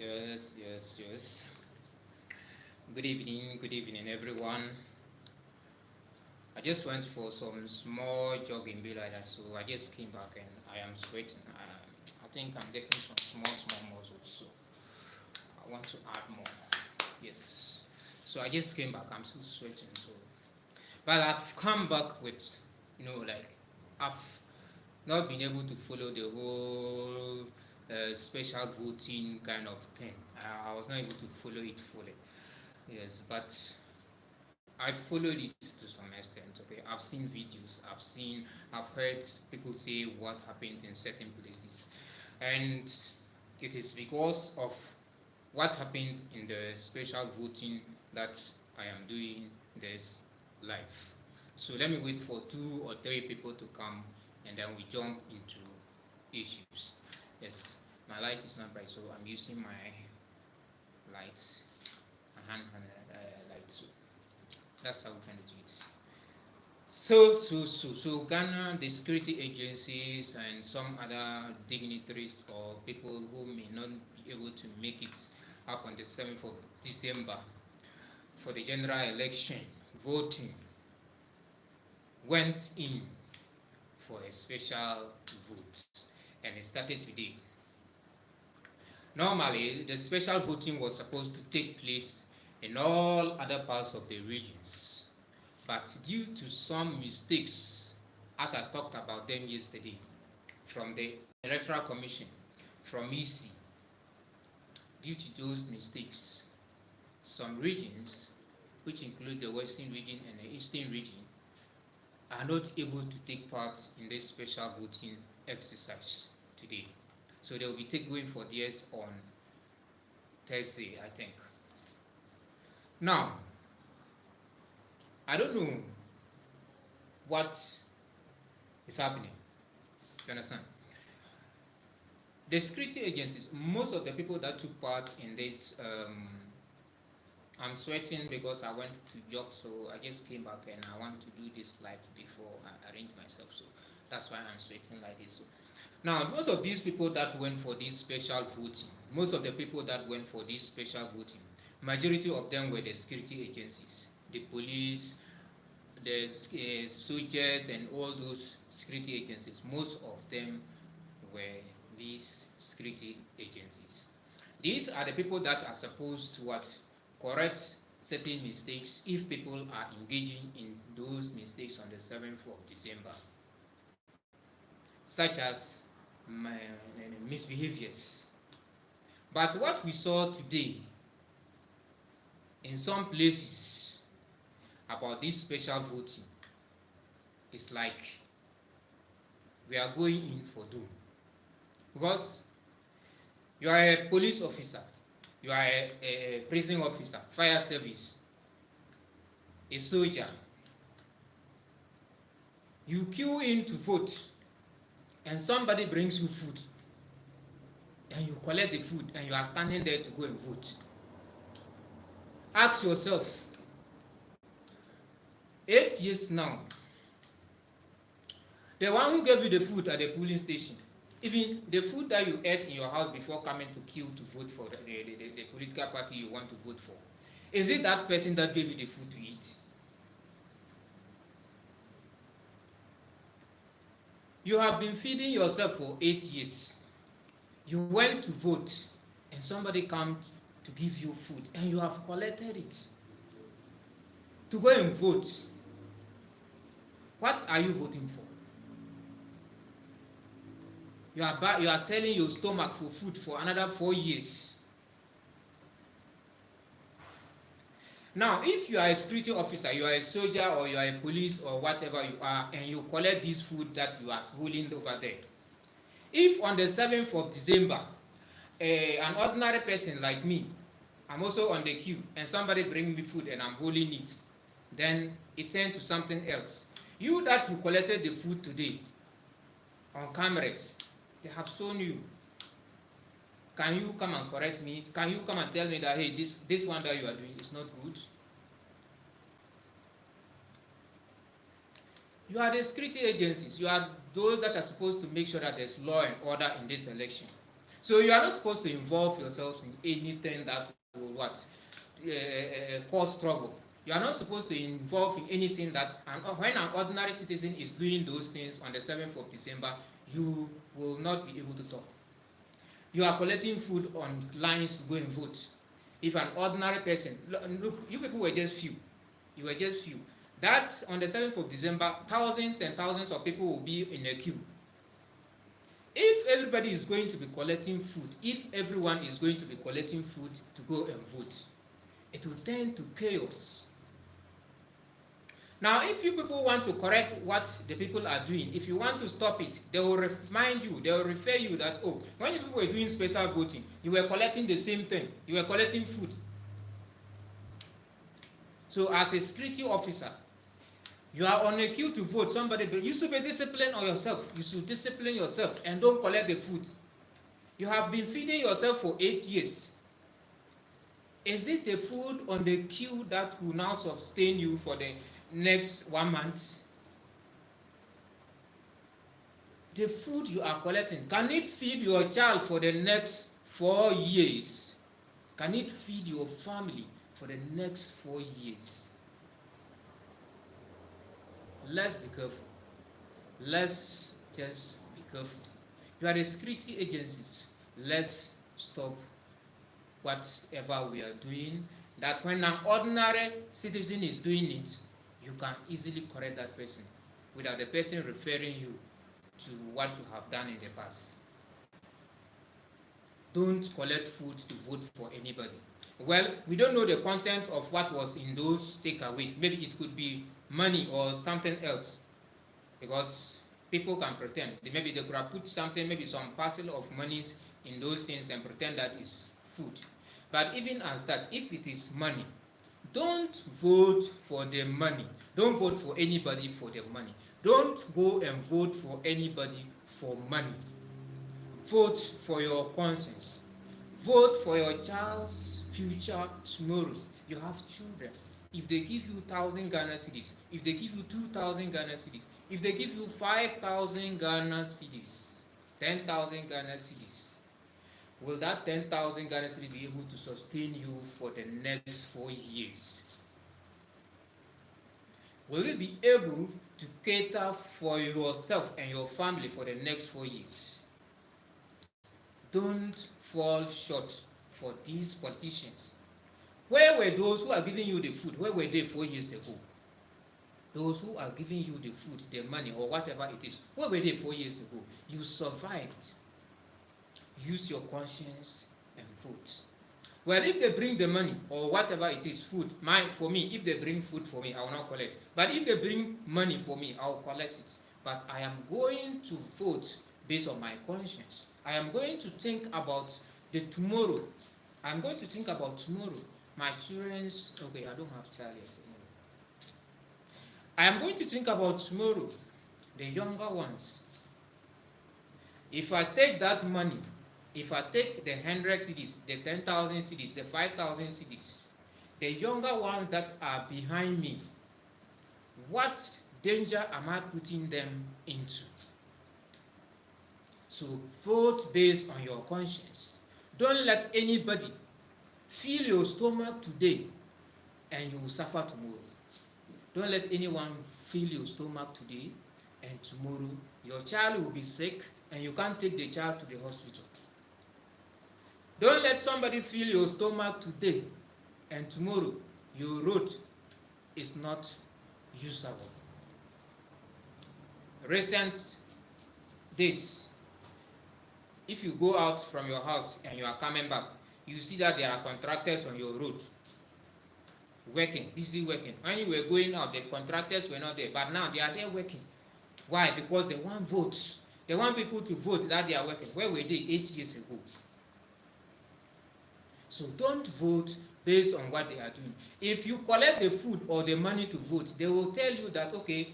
Yes. Good evening, everyone. I just went for some small jogging, be like that. So I just came back and I am sweating. I think I'm getting some small muscles. So I want to add more. Yes. So I just came back. I'm still sweating. So, but I've come back with, like I've not been able to follow the whole special voting kind of thing. I was not able to follow it fully. Yes, but I followed it to some extent. Okay, I've seen videos, I've heard people say what happened in certain places, and it is because of what happened in the special voting that I am doing this live. So let me wait for 2 or 3 people to come, and then we jump into issues. Yes, my light is not bright, so I'm using my light, a hand light. So that's how we can do it. So Ghana, the security agencies and some other dignitaries or people who may not be able to make it up on the 7th of December for the general election voting went in for a special vote, and it started today. Normally, the special voting was supposed to take place in all other parts of the regions, but due to some mistakes, as I talked about them yesterday, from the Electoral Commission, from EC, due to those mistakes, some regions, which include the Western region and the Eastern region, are not able to take part in this special voting exercise today. So they will be going for theirs on Thursday, I think. Now, I don't know what is happening. You understand? The security agencies, most of the people that took part in this, I'm sweating because I went to jog, so I just came back and I want to do this live before I arrange myself. So that's why I'm sweating like this. So now, most of these people that went for this special voting, majority of them were the security agencies, the police, the soldiers, and all those security agencies. Most of them were these security agencies. These are the people that are supposed to correct certain mistakes if people are engaging in those mistakes on the 7th of December, such as misbehaviors. But what we saw today in some places about this special voting is like we are going in for doom. Because you are a police officer, you are a prison officer, fire service, a soldier. You queue in to vote, and somebody brings you food, and you collect the food, and you are standing there to go and vote. Ask yourself, 8 years now, the one who gave you the food at the polling station, even the food that you ate in your house before coming to queue to vote for the political party you want to vote for, is it that person that gave you the food to eat? You have been feeding yourself for 8 years. You went to vote, and somebody comes to give you food, and you have collected it to go and vote. What are you voting for? You are selling your stomach for food for another 4 years. Now, if you are a security officer, you are a soldier, or you are a police, or whatever you are, and you collect this food that you are holding over there, if on the 7th of December, an ordinary person like me, I'm also on the queue, and somebody bring me food and I'm holding it, then it turns to something else. You that you collected the food today on cameras, they have shown you. Can you come and correct me? Can you come and tell me that, hey, this one that you are doing is not good? You are the security agencies. You are those that are supposed to make sure that there's law and order in this election. So you are not supposed to involve yourselves in anything that will what cause trouble. You are not supposed to involve in anything that, and when an ordinary citizen is doing those things on the 7th of December, you will not be able to talk. You are collecting food on lines to go and vote. If an ordinary person, look, you people were just few. You were just few. That on the 7th of December, thousands and thousands of people will be in a queue. If everybody is going to be collecting food, if everyone is going to be collecting food to go and vote, it will tend to chaos. Now, if you people want to correct what the people are doing, if you want to stop it, they will remind you, they will refer you that, oh, when you people were doing special voting, you were collecting the same thing, you were collecting food. So as a security officer, you are on a queue to vote somebody, but you should be disciplined on yourself. You should discipline yourself and don't collect the food. You have been feeding yourself for 8 years. Is it the food on the queue that will now sustain you for the next 1 month? The food you are collecting, can it feed your child for the next 4 years? Can it feed your family for the next 4 years? Let's be careful. Let's just be careful. You are the security agencies. Let's stop whatever we are doing. That when an ordinary citizen is doing it, you can easily correct that person without the person referring you to what you have done in the past. Don't collect food to vote for anybody. Well, we don't know the content of what was in those takeaways. Maybe it could be money or something else, because people can pretend. Maybe they could have put something, maybe some parcel of monies in those things and pretend that is food. But even as that, if it is money, don't vote for the money. Don't vote for anybody for the money. Don't go and vote for anybody for money. Vote for your conscience. Vote for your child's future tomorrow. You have children. If they give you 1,000 Ghana cedis, if they give you 2,000 Ghana cedis, if they give you 5,000 Ghana cedis, 10,000 Ghana cedis, will that 10,000 Ghana cedis be able to sustain you for the next 4 years? Will you be able to cater for yourself and your family for the next 4 years? Don't fall short for these politicians. Where were those who are giving you the food? Where were they 4 years ago? Those who are giving you the food, the money, or whatever it is, where were they 4 years ago? You survived. Use your conscience and vote. Well, if they bring the money or whatever it is, food, for me, if they bring food for me, I will not collect. But if they bring money for me, I will collect it. But I am going to vote based on my conscience. I am going to think about the tomorrow. I'm going to think about tomorrow. My children's, okay, I don't have child yet. I am going to think about tomorrow, the younger ones. If I take that money, if I take the 100 cedis, the 10,000 cedis, the 5,000 cedis, the younger ones that are behind me, what danger am I putting them into? So vote based on your conscience. Don't let anybody fill your stomach today and you will suffer tomorrow. Don't let anyone fill your stomach today and tomorrow your child will be sick and you can't take the child to the hospital. Don't let somebody fill your stomach today and tomorrow your road is not usable. Recent days, if you go out from your house and you are coming back, you see that there are contractors on your road working, busy working. When you were going out, the contractors were not there, but now they are there working. Why? Because they want votes. They want people to vote that they are working. Where were they 8 years ago? So don't vote based on what they are doing. If you collect the food or the money to vote, they will tell you that, okay,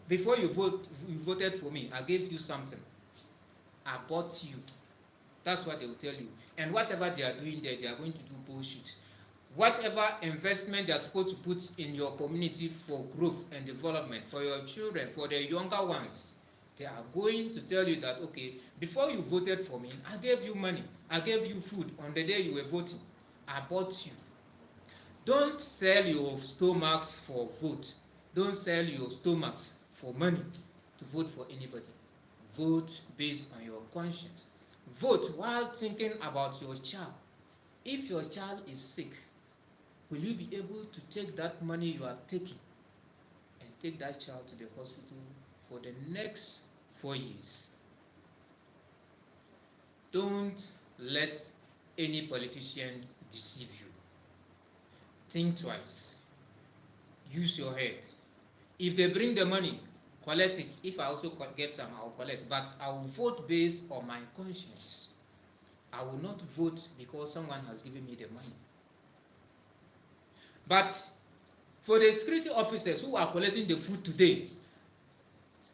before you voted for me, I gave you something. I bought you. That's what they will tell you. And whatever they are doing there, they are going to do bullshit. Whatever investment they are supposed to put in your community for growth and development, for your children, for the younger ones, They are going to tell you that, okay, before you voted for me, I gave you money, I gave you food on the day you were voting, I bought you. Don't sell your stomachs for vote. Don't sell your stomachs for money to vote for anybody. Vote based on your conscience. Vote while thinking about your child. If your child is sick, will you be able to take that money you are taking and take that child to the hospital for the next 4 years? Don't let any politician deceive you. Think twice. Use your head. If they bring the money, collect it. If I also get some, I will collect. But I will vote based on my conscience. I will not vote because someone has given me the money. But for the security officers who are collecting the food today,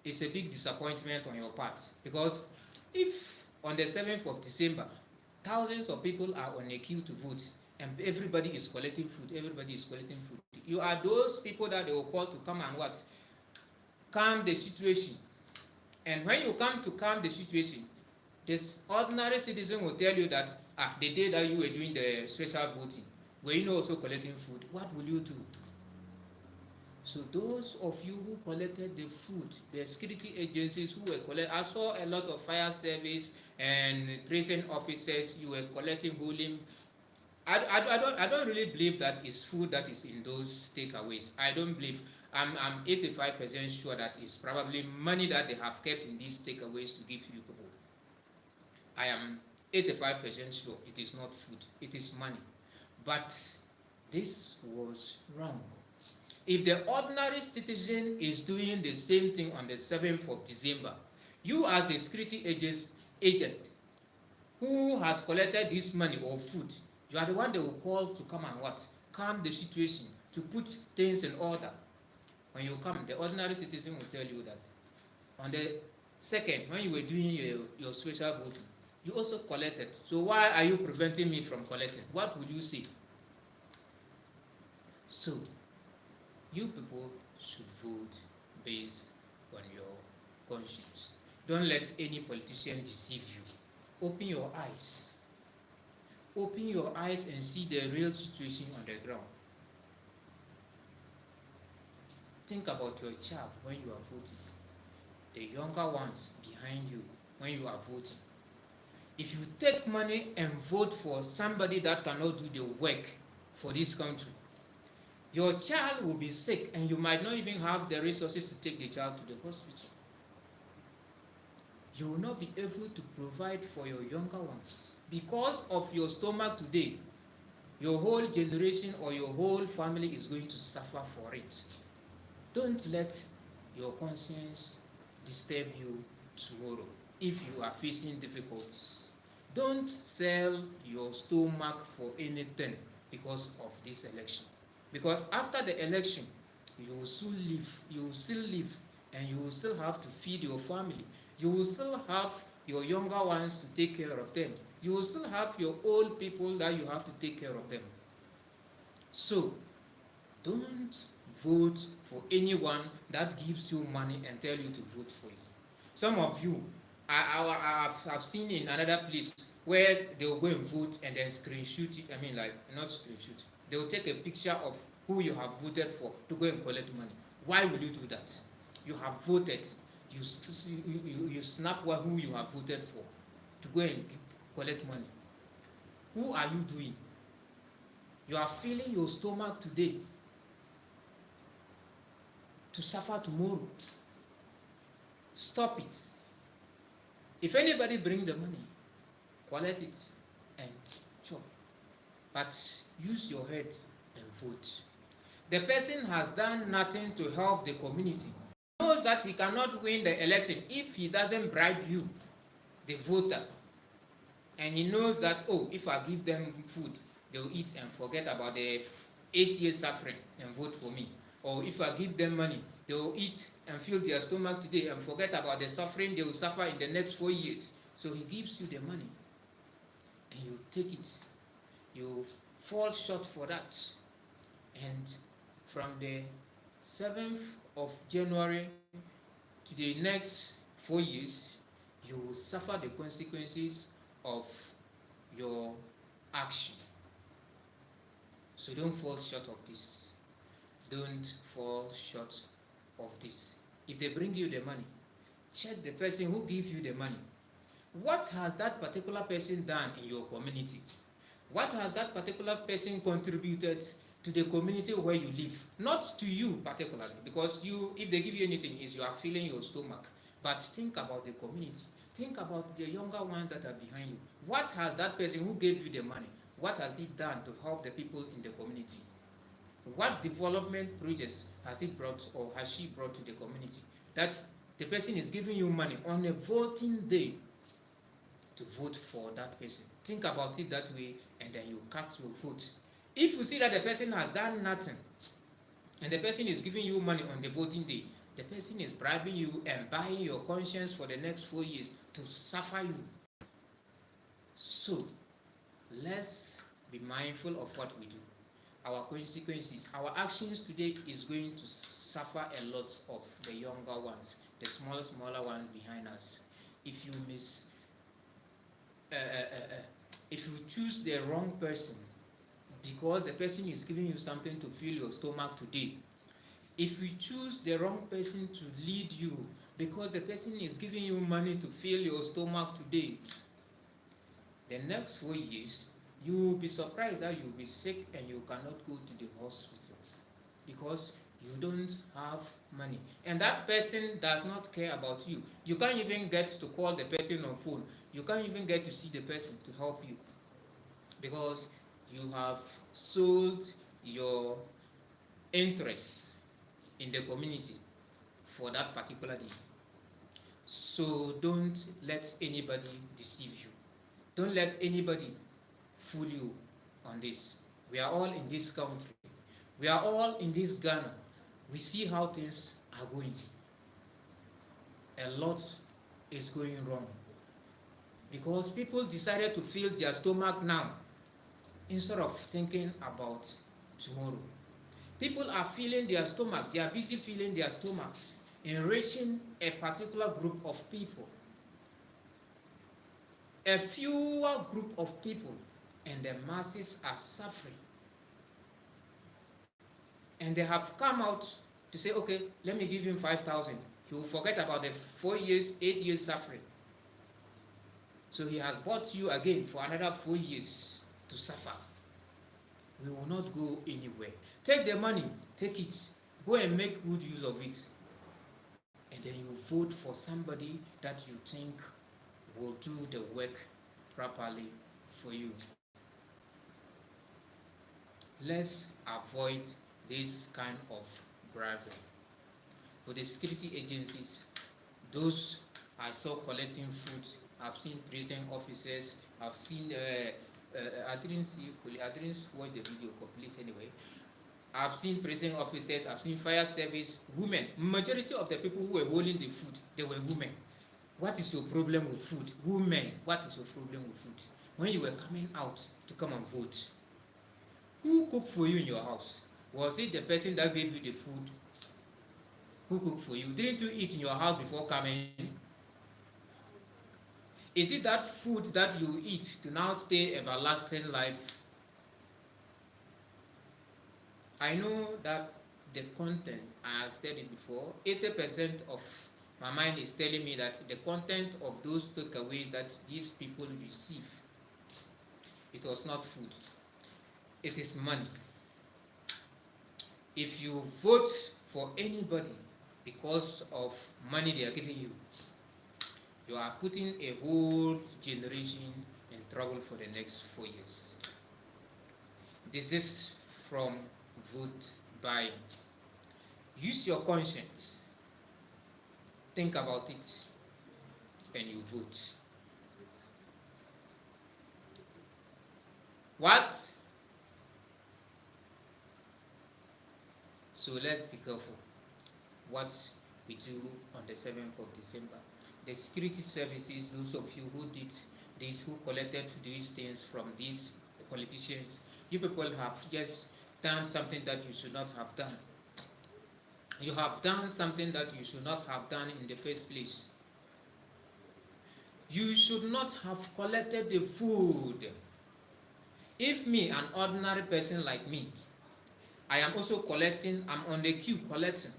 it's a big disappointment on your part. Because if on the 7th of December, thousands of people are on a queue to vote, and everybody is collecting food, everybody is collecting food, you are those people that they will call to come and what? Calm the situation. And when you come to calm the situation, this ordinary citizen will tell you that the day that you were doing the special voting, were you also collecting food? What will you do? So those of you who collected the food, the security agencies who were collecting, I saw a lot of fire service and prison officers, you were collecting holding. I don't really believe that it's food that is in those takeaways. I don't believe. I'm 85% sure that it's probably money that they have kept in these takeaways to give you people. I am 85% sure it is not food, it is money. But this was wrong. If the ordinary citizen is doing the same thing on the 7th of December, you as the security agent who has collected this money or food, you are the one they will call to come and what? Calm the situation, to put things in order. When you come, the ordinary citizen will tell you that on the 2nd, when you were doing your special voting, you also collected. So why are you preventing me from collecting? What will you say? So, you people should vote based on your conscience. Don't let any politician deceive you. Open your eyes. Open your eyes and see the real situation on the ground. Think about your child when you are voting. The younger ones behind you when you are voting. If you take money and vote for somebody that cannot do the work for this country, your child will be sick and you might not even have the resources to take the child to the hospital. You will not be able to provide for your younger ones. Because of your stomach today, your whole generation or your whole family is going to suffer for it. Don't let your conscience disturb you tomorrow if you are facing difficulties. Don't sell your stomach for anything because of this election. Because after the election, you will still live, and you will still have to feed your family. You will still have your younger ones to take care of them. You will still have your old people that you have to take care of them. So, don't vote for anyone that gives you money and tell you to vote for you. Some of you, I've seen in another place where they will go and vote and then screenshot it. I mean, like, not screenshot. They will take a picture of who you have voted for to go and collect money. Why will you do that? You have voted. You snap who you have voted for to go and collect money. Who are you doing? You are filling your stomach today to suffer tomorrow. Stop it. If anybody bring the money, collect it and chop. But use your head and vote. The person has done nothing to help the community. He knows that he cannot win the election if he doesn't bribe you, the voter. And he knows that, oh, if I give them food, they'll eat and forget about the 8 years suffering and vote for me. Or if I give them money, they'll eat and fill their stomach today and forget about the suffering they will suffer in the next 4 years. So he gives you the money and you take it. You fall short for that. And from the 7th of January to the next 4 years, you will suffer the consequences of your action. So don't fall short of this. Don't fall short of this. If they bring you the money, check the person who gives you the money. What has that particular person done in your community? What has that particular person contributed to the community where you live? Not to you particularly, because you, if they give you anything, is you are filling your stomach. But think about the community. Think about the younger ones that are behind you. What has that person who gave you the money, what has he done to help the people in the community? What development projects has he brought or has she brought to the community? That the person is giving you money on a voting day to vote for that person. Think about it that way, and then you cast your vote. If you see that the person has done nothing, and the person is giving you money on the voting day, the person is bribing you and buying your conscience for the next 4 years to suffer you. So, let's be mindful of what we do. Our consequences, our actions today is going to suffer a lot of the younger ones, the smaller ones behind us. If you if you choose the wrong person because the person is giving you something to fill your stomach today, if you choose the wrong person to lead you because the person is giving you money to fill your stomach today, the next 4 years you will be surprised that you will be sick and you cannot go to the hospital because you don't have money, and that person does not care about you. You can't even get to call the person on phone. You can't even get to see the person to help you because you have sold your interests in the community for that particular day. So don't let anybody deceive you. Don't let anybody fool you on this. We are all in this country. We are all in this Ghana. We see how things are going. A lot is going wrong because people decided to fill their stomach now instead of thinking about tomorrow. People are filling their stomach. They are busy filling their stomachs, enriching a particular group of people, a fewer group of people, and the masses are suffering. And they have come out to say, okay, let me give him 5,000. He will forget about the 4 years, 8 years suffering. So he has bought you again for another 4 years to suffer. We will not go anywhere. Take the money, take it, go and make good use of it. And then you vote for somebody that you think will do the work properly for you. Let's avoid this kind of bribery. For the security agencies, those I saw collecting food, I've seen prison officers, I've seen I didn't watch the video complete anyway. I've seen prison officers, I've seen fire service, women. Majority of the people who were holding the food, they were women. What is your problem with food? Women, what is your problem with food? When you were coming out to come and vote, who cooked for you in your house? Was it the person that gave you the food? Who cooked for you? Didn't you eat in your house before coming? Is it that food that you eat to now stay everlasting life? I know that the content, I have said it before, 80% of my mind is telling me that the content of those takeaways that these people receive, it was not food, it is money. If you vote for anybody because of money they are giving you, you are putting a whole generation in trouble for the next 4 years. This is from vote buying. Use your conscience. Think about it and you vote. What? So let's be careful what we do on the 7th of December. The security services, those of you who did this, who collected these things from these politicians, you people have just done something that you should not have done. You have done something that you should not have done in the first place. You should not have collected the food. If me, an ordinary person like me, I am also collecting, I'm on the queue collecting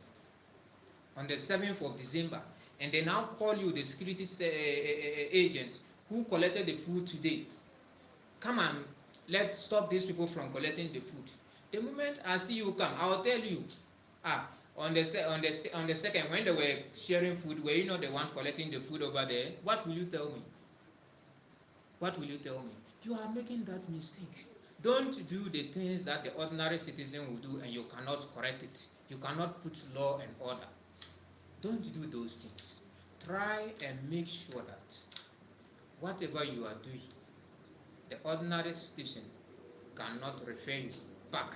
on the 7th of December, and they now call you the security agent who collected the food today. Come and let's stop these people from collecting the food. The moment I see you come, I'll tell you, on the second, when they were sharing food, were you not the one collecting the food over there? What will you tell me? What will you tell me? You are making that mistake. Don't do the things that the ordinary citizen will do and you cannot correct it. You cannot put law and order. Don't do those things. Try and make sure that whatever you are doing, the ordinary citizen cannot refer you back.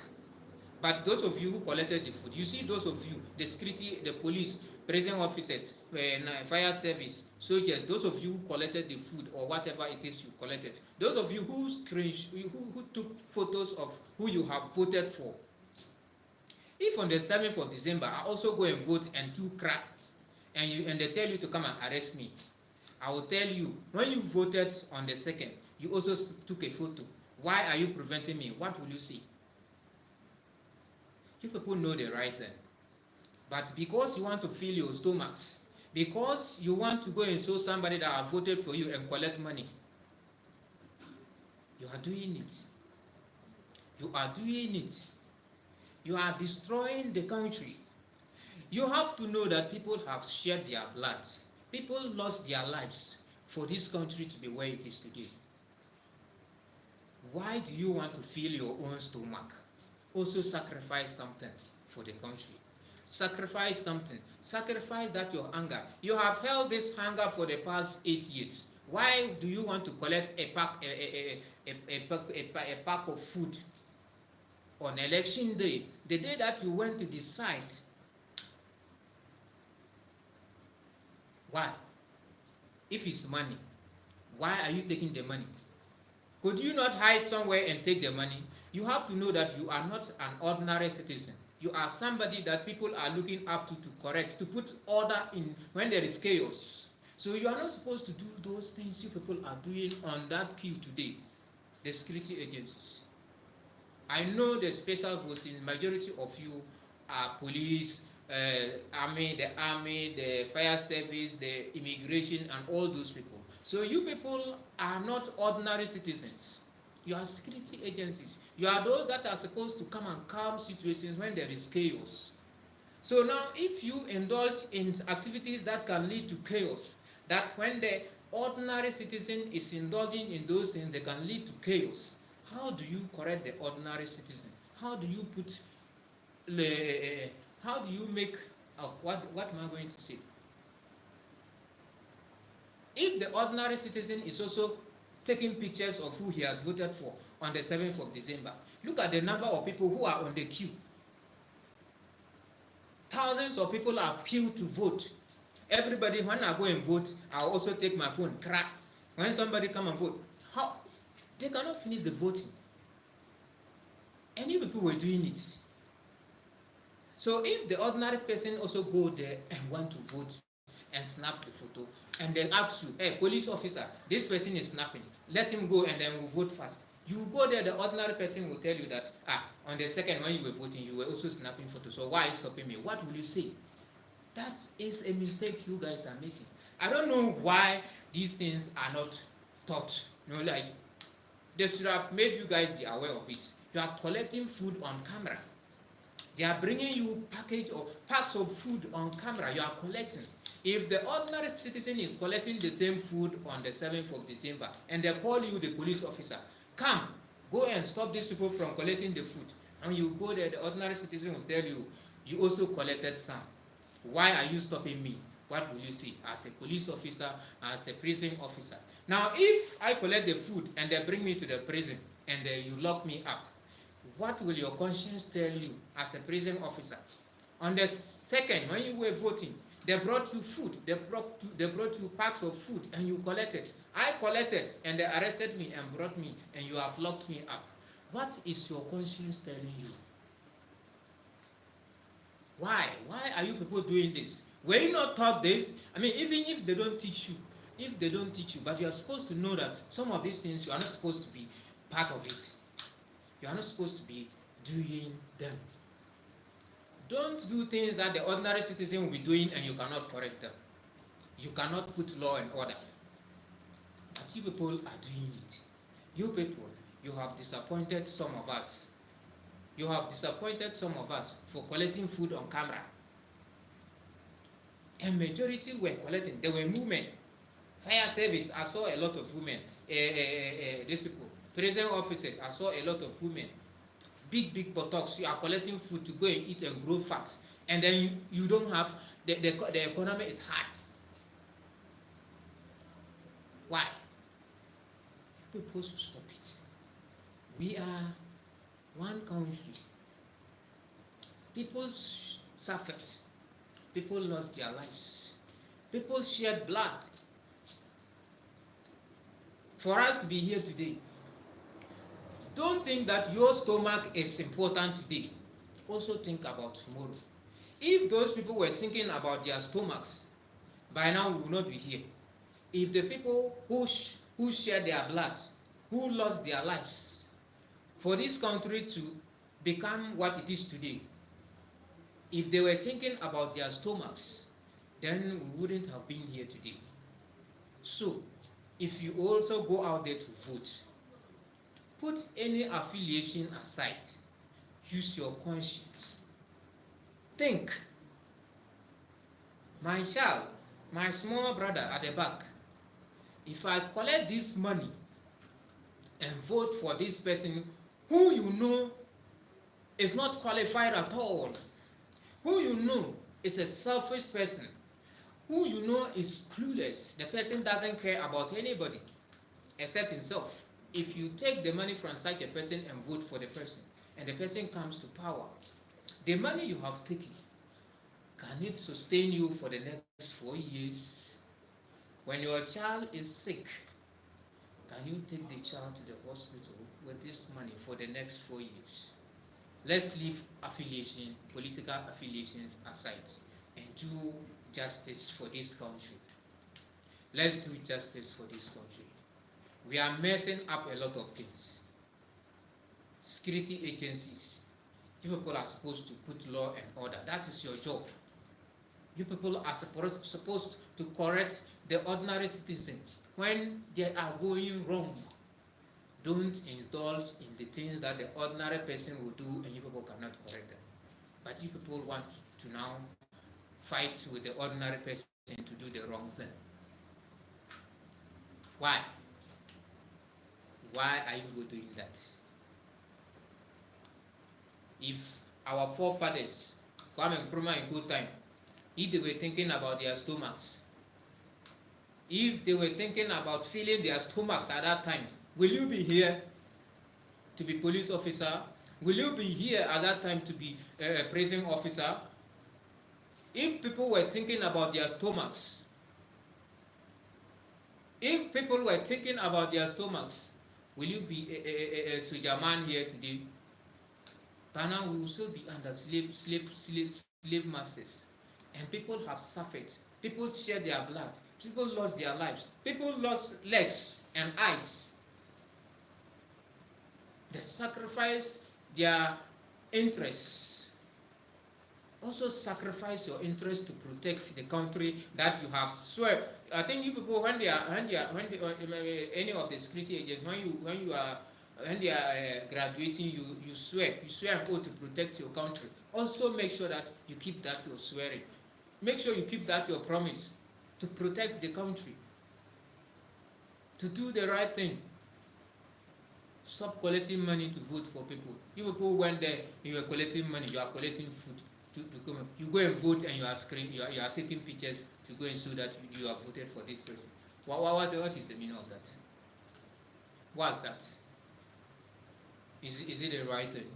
But those of you who collected the food, you see those of you, the security, the police, prison officers, fire service, soldiers, those of you who collected the food or whatever it is you collected, those of you who took photos of who you have voted for. If on the 7th of December I also go and vote and do crap, and they tell you to come and arrest me, I will tell you, when you voted on the 2nd, you also took a photo. Why are you preventing me? What will you say? You people know the right thing. But because you want to fill your stomachs, because you want to go and show somebody that have voted for you and collect money, you are doing it. You are doing it. You are destroying the country. You have to know that people have shed their blood. People lost their lives for this country to be where it is today. Why do you want to fill your own stomach? Also sacrifice something for the country. Sacrifice something. Sacrifice that your hunger. You have held this hunger for the past 8 years. Why do you want to collect a pack of food on election day, the day that you went to decide? Why? If it's money, why are you taking the money? Could you not hide somewhere and take the money? You have to know that you are not an ordinary citizen. You are somebody that people are looking up to correct, to put order in when there is chaos. So you are not supposed to do those things you people are doing on that queue today, the security agencies. I know the special voting, majority of you are police, army, the fire service, the immigration, and all those people. So you people are not ordinary citizens. You are security agencies. You are those that are supposed to come and calm situations when there is chaos. So now if you indulge in activities that can lead to chaos, that when the ordinary citizen is indulging in those things, they can lead to chaos. How do you correct the ordinary citizen? How do you put, how do you make, what am I going to say? If the ordinary citizen is also taking pictures of who he had voted for on the 7th of December, look at the number of people who are on the queue. Thousands of people are queued to vote. Everybody, when I go and vote, I'll also take my phone, crack. When somebody come and vote, how? They cannot finish the voting. And you people were doing it. So if the ordinary person also go there and want to vote and snap the photo, and they ask you, hey, police officer, this person is snapping, let him go and then we'll vote fast. You go there, the ordinary person will tell you that, on the 2nd when you were voting, you were also snapping photos, so why are you stopping me? What will you say? That is a mistake you guys are making. I don't know why these things are not taught. Like, they should have made you guys be aware of it. You are collecting food on camera. They are bringing you packs of food on camera. You are collecting. If the ordinary citizen is collecting the same food on the 7th of December and they call you, the police officer, come, go and stop these people from collecting the food. And you go there, the ordinary citizen will tell you, you also collected some. Why are you stopping me? What will you say as a police officer, as a prison officer? Now, if I collect the food and they bring me to the prison and you lock me up, what will your conscience tell you as a prison officer? On the 2nd, when you were voting, they brought you food. They brought you packs of food and you collected. I collected and they arrested me and brought me and you have locked me up. What is your conscience telling you? Why? Why are you people doing this? Were you not taught this? I mean, even if they don't teach you, if they don't teach you, but you are supposed to know that some of these things you are not supposed to be part of it. You are not supposed to be doing them. Don't do things that the ordinary citizen will be doing and you cannot correct them. You cannot put law and order. But you people are doing it. You people, you have disappointed some of us. You have disappointed some of us for collecting food on camera. A majority were collecting. There were movement. Fire service, I saw a lot of women. These people, prison officers, I saw a lot of women. Big buttocks. You are collecting food to go and eat and grow fat, and then you don't have the economy is hard. Why? People should stop it. We are one country. People suffered. People lost their lives. People shed blood. For us to be here today, don't think that your stomach is important today. Also think about tomorrow. If those people were thinking about their stomachs, by now we will not be here. If the people who shed their blood, who lost their lives, for this country to become what it is today, if they were thinking about their stomachs, then we wouldn't have been here today. So, if you also go out there to vote, put any affiliation aside. Use your conscience. Think. My child, my small brother at the back, if I collect this money and vote for this person who you know is not qualified at all, who you know is a selfish person, who you know is clueless, the person doesn't care about anybody except himself. If you take the money from such a person and vote for the person, and the person comes to power, the money you have taken, can it sustain you for the next 4 years? When your child is sick, can you take the child to the hospital with this money for the next 4 years? Let's leave affiliation, political affiliations aside, and do justice for this country. Let's do justice for this country. We are messing up a lot of things. Security agencies, you people are supposed to put law and order. That is your job. You people are supposed to correct the ordinary citizens when they are going wrong. Don't indulge in the things that the ordinary person will do and you people cannot correct them. But you people want to now fight with the ordinary person to do the wrong thing. Why? Why are you doing that? If our forefathers, Kwame Nkrumah in good time, if they were thinking about their stomachs, if they were thinking about filling their stomachs at that time, will you be here to be police officer? Will you be here at that time to be a prison officer? If people were thinking about their stomachs, if people were thinking about their stomachs, will you be a soldier man here today? But now we will still be under slave masters. And people have suffered. People shed their blood. People lost their lives. People lost legs and eyes. They sacrifice their interests. Also sacrifice your interest to protect the country that you have swear. I think you people, when any of the security agents, when they are graduating, you swear an oath to protect your country. Also make sure that you keep that your swearing. Make sure you keep that your promise to protect the country, to do the right thing. Stop collecting money to vote for people. You people went there, you are collecting money, you are collecting food to come. You go and vote and you are screening, you are taking pictures to go and show that you have voted for this person. What is the meaning of that? What's that? Is it the right thing?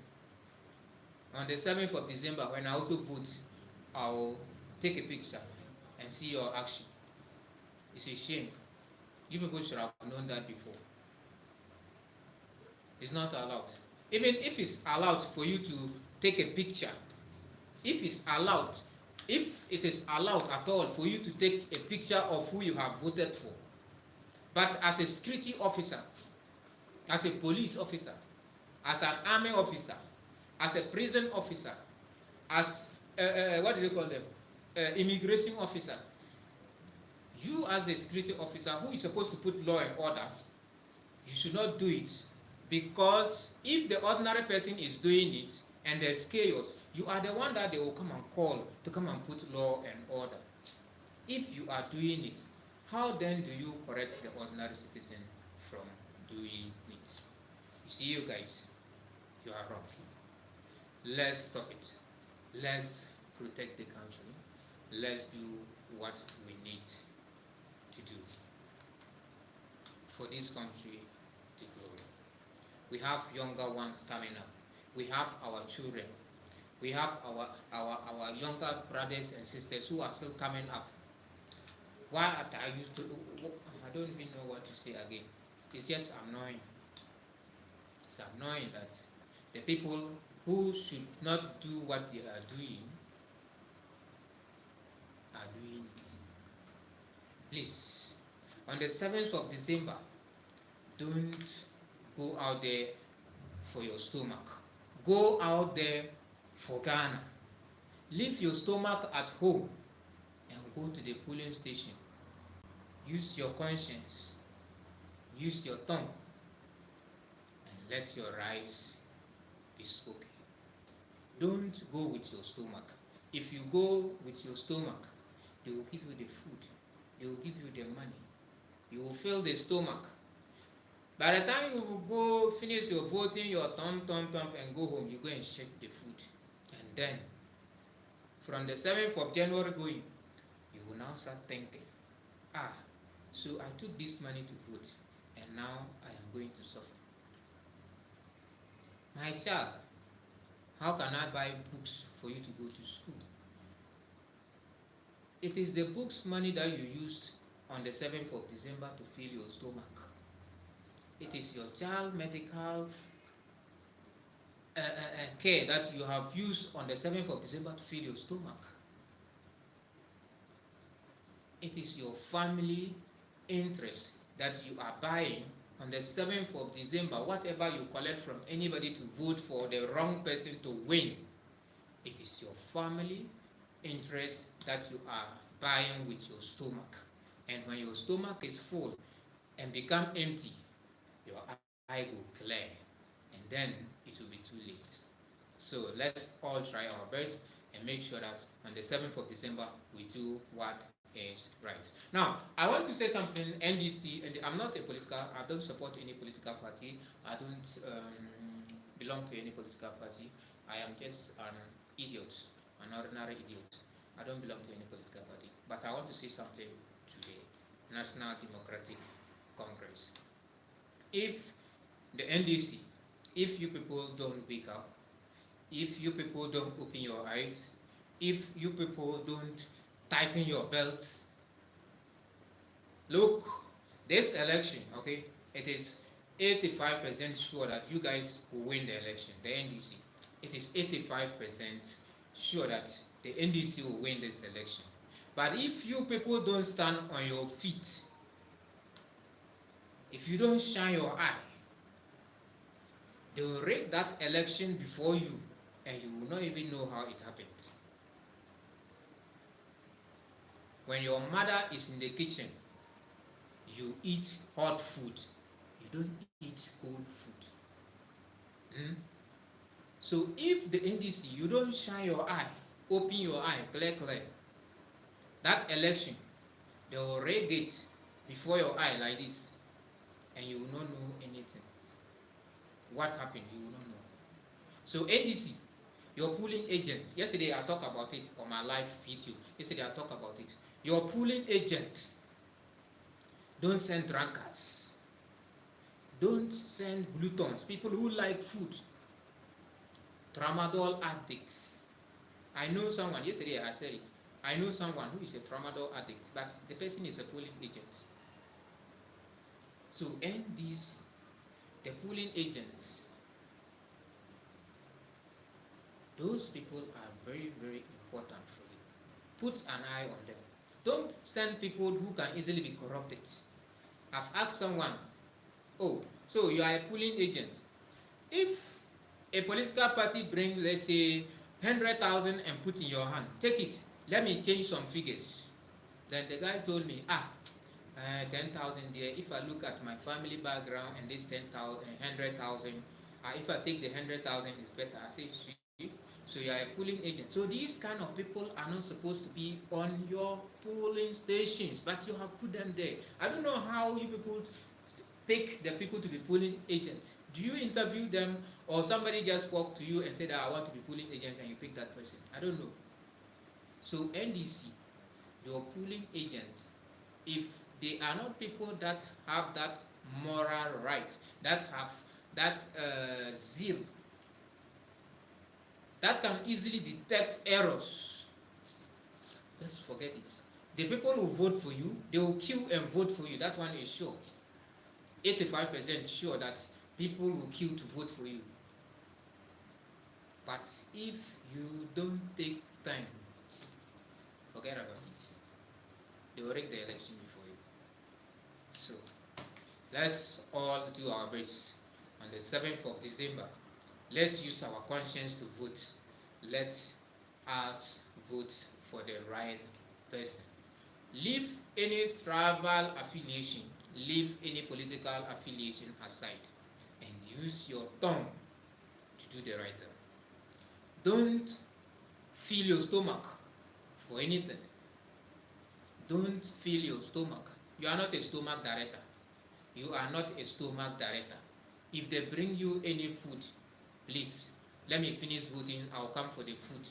On the 7th of December, when I also vote, I'll take a picture and see your action. It's a shame. You people should have known that before. It's not allowed. Even if it's allowed for you to take a picture, if it is allowed at all for you to take a picture of who you have voted for, But as a security officer, as a police officer, as an army officer, as a prison officer, as what do they call them? Immigration officer. You as the security officer who is supposed to put law and order, you should not do it, because if the ordinary person is doing it and there's chaos, you are the one that they will come and call to come and put law and order. If you are doing it, how then do you correct the ordinary citizen from doing it? You see, you guys, you are wrong. Let's stop it. Let's protect the country. Let's do what we need to do for this country to grow. We have younger ones coming up. We have our children. We have our younger brothers and sisters who are still coming up. Why I used to, I don't even know what to say again. It's just annoying. It's annoying that the people who should not do what they are doing it. Please, on the 7th of December, don't go out there for your stomach. Go out there for Ghana. Leave your stomach at home and go to the polling station. Use your conscience. Use your tongue. And let your rights be spoken. Don't go with your stomach. If you go with your stomach, they will give you the food. They will give you the money. You will fill the stomach. By the time you will go finish your voting, your thump, and go home, you go and shake the food. And then, from the 7th of January going, you will now start thinking, so I took this money to vote, and now I am going to suffer. My child, how can I buy books for you to go to school? It is the books money that you used on the 7th of December to fill your stomach. It is your child medical care that you have used on the 7th of December to fill your stomach. It is your family interest that you are buying on the 7th of December, whatever you collect from anybody to vote for the wrong person to win. It is your family interest that you are buying with your stomach. And when your stomach is full and become empty, your eye will clear, and then it will be too late. So let's all try our best and make sure that on the 7th of December we do what is right. Now, I want to say something. NDC, and I don't support any political party. I don't belong to any political party. I am just an idiot, an ordinary idiot. I don't belong to any political party. But I want to say something today. National Democratic Congress. If the NDC, if you people don't wake up, if you people don't open your eyes, if you people don't tighten your belts, look, this election, okay, it is 85% sure that you guys will win the election, the NDC. It is 85% sure that the NDC will win this election. But if you people don't stand on your feet, if you don't shine your eye, they will rig that election before you, and you will not even know how it happened. When your mother is in the kitchen, you eat hot food. You don't eat cold food. So if the NDC, you don't shine your eye, open your eye, clear, that election, they will rig it before your eye like this, and you will not know anything. What happened, you will not know. So NDC, your polling agent, yesterday I talked about it on my live video. Yesterday I talked about it. Your polling agent, don't send drunkards. Don't send gluttons, people who like food. Tramadol addicts. I know someone, yesterday I said it. I know someone who is a tramadol addict, but the person is a polling agent. So NDC, the polling agents, those people are very, very important for you. Put an eye on them. Don't send people who can easily be corrupted. I've asked someone, oh, so you are a polling agent. If a political party brings, let's say, 100,000 and put in your hand, take it. Let me change some figures. Then the guy told me, 10,000 there. If I look at my family background and this 10,000, 100,000, if I take the 100,000, it's better. I say, see, so you are a polling agent. So these kind of people are not supposed to be on your polling stations, but you have put them there. I don't know how you people pick the people to be polling agents. Do you interview them, or somebody just walked to you and said, I want to be polling agent, and you pick that person? I don't know. So NDC, your polling agents, if they are not people that have that moral right, that have that zeal, that can easily detect errors, just forget it. The people who vote for you, they will queue and vote for you. That one is sure. 85% sure that people will queue to vote for you. But if you don't take time, forget about it. They will rig the election before you. So let's all do our best on the 7th of December. Let's use our conscience to vote. Let us vote for the right person. Leave any tribal affiliation, leave any political affiliation aside, and use your tongue to do the right thing. Don't fill your stomach for anything. Don't fill your stomach. You are not a stomach director. You are not a stomach director. If they bring you any food, please, let me finish voting, I'll come for the food.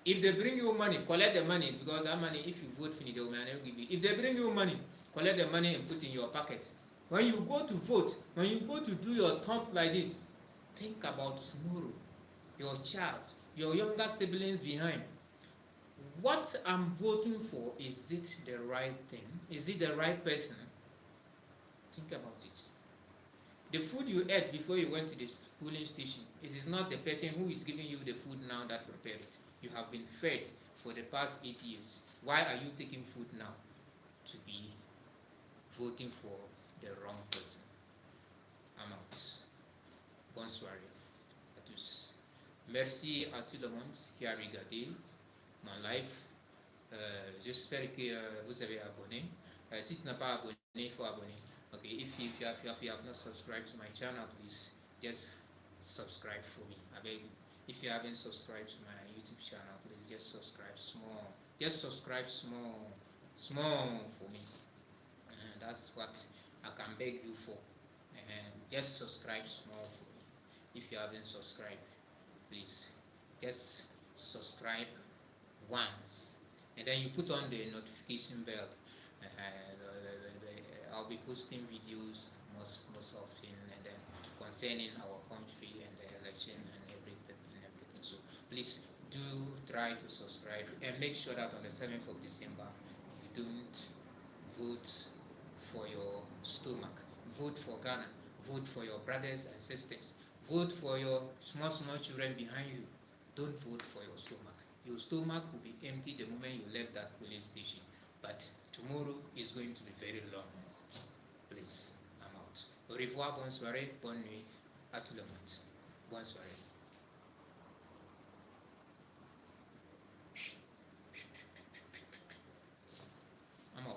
If they bring you money, collect the money, because that money, if you vote finish, they will never give you. If they bring you money, collect the money and put in your pocket. When you go to vote, when you go to do your thumb like this, think about tomorrow, your child, your younger siblings behind. What I'm voting for, is it the right thing? Is it the right person? Think about it. The food you ate before you went to the polling station, it is not the person who is giving you the food now that prepared it. You have been fed for the past 8 years. Why are you taking food now? To be voting for the wrong person. I'm out. Bonsoir à tous. Merci à tout le monde qui a regardé mon live. J'espère que vous avez abonné. Si tu n'as pas abonné, il faut abonner. Okay, if you have not subscribed to my channel, please just subscribe for me. I beg you. If you haven't subscribed to my YouTube channel, please just subscribe small. Just subscribe small for me. And that's what I can beg you for. And just subscribe small for me. If you haven't subscribed, please just subscribe once, and then you put on the notification bell. I'll be posting videos most often, and then concerning our country and the election and everything. So please do try to subscribe, and make sure that on the 7th of December you don't vote for your stomach. Vote for Ghana. Vote for your brothers and sisters. Vote for your small children behind you. Don't vote for your stomach. Your stomach will be empty the moment you left that polling station. But tomorrow is going to be very long. Please, I'm out. Au revoir, bonne soirée, bonne nuit à tout le monde. Bonne soirée.